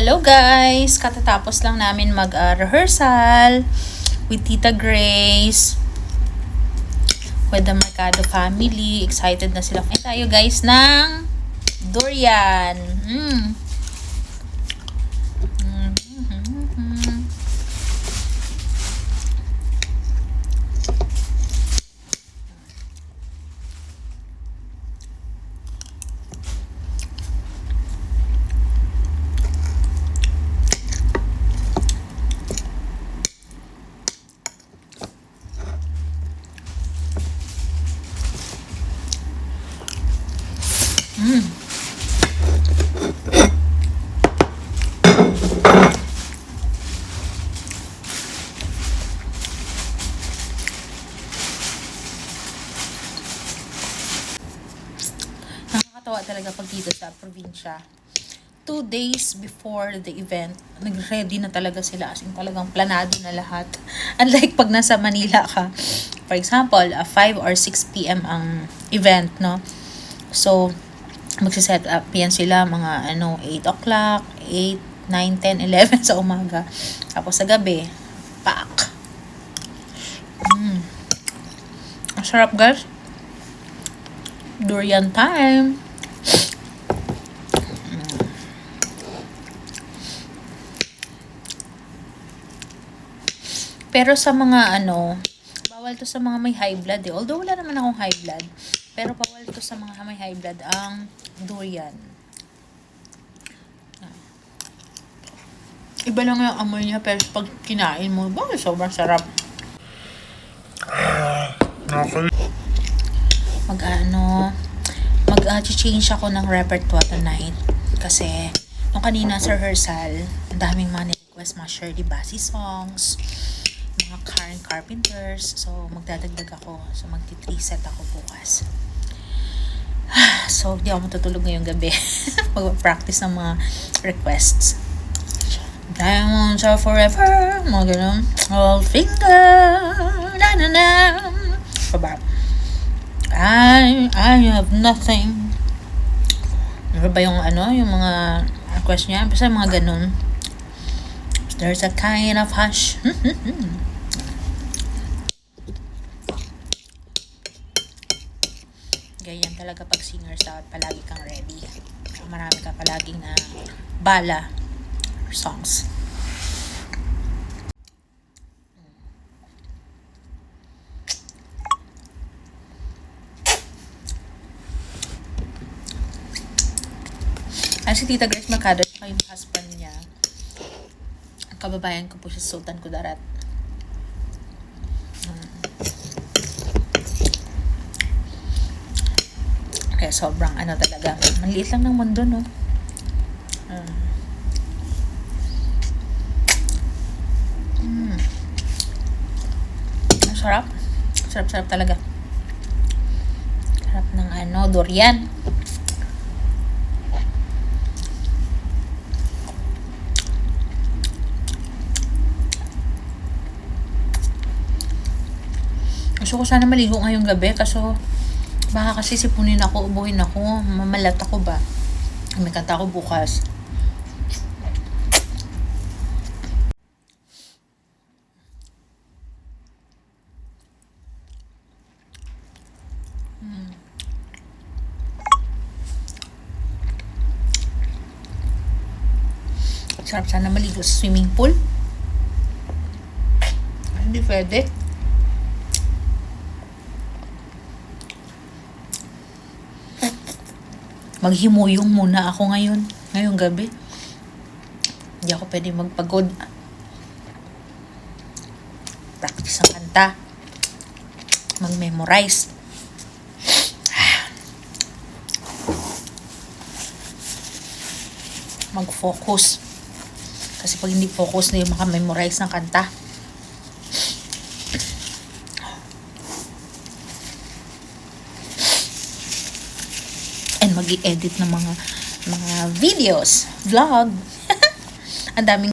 Hello guys! Katatapos lang namin mag-rehearsal with Tita Grace, with the Mercado family. Excited na sila. Kain tayo guys ng durian. Nakakatawa talaga pag dito sa probinsya. 2 days before the event, nag-ready na talaga sila. As in, talagang planado na lahat. Unlike pag nasa Manila ka. For example, 5 or 6 p.m. ang event, no? So, magsiset up yan sila mga 8 o'clock, 8, 9, 10, 11 sa umaga. Tapos sa gabi, pack. Ang sarap guys. Durian time. Pero sa mga bawal to sa mga may high blood eh. Although wala naman akong high blood. Pero bawal to sa mga may high blood ang durian. Iba lang yung amoy niya, pero pag kinain mo, sobrang sarap. Mag-change ako ng repertoire tonight. Kasi, nung kanina sa rehearsal, ang daming mga request, mga Shirley Bassey songs, mga Karen Carpenters. So, magdadagdag ako. So, magti-3 set ako bukas. So, di ako matutulog ngayong gabi. Mag-practice ng mga requests. Diamonds are forever. Mga ganun. All finger. Na na na. Baba. I have nothing. Ano ba yung yung mga request niya? Basta mga ganun. There's a kind of hush. Ganyan talaga pag singers, dapat palagi kang ready. Marami ka palaging na bala songs. Si Tita Grace Mercado at yung husband niya, kababayan ko po si Sultan Kudarat. Kaya sobrang talaga. Maliit lang ng mundo, no? Sarap. Sarap talaga. Sarap ng durian. Gusto ko sana maligo ngayong gabi, kaso baka kasi sipunin ako, ubuhin ako, mamalat ako ba? May kanta ako bukas. Sarap sana maligo sa swimming pool. Hindi pwede. Maghimuyong muna ako ngayong gabi. Hindi ako pwede magpagod. Practice ang kanta. Mag-memorize. Mag-focus. Kasi pag hindi focus na yung maka-memorize ng kanta. And mag-i-edit ng mga videos, vlog. Ang daming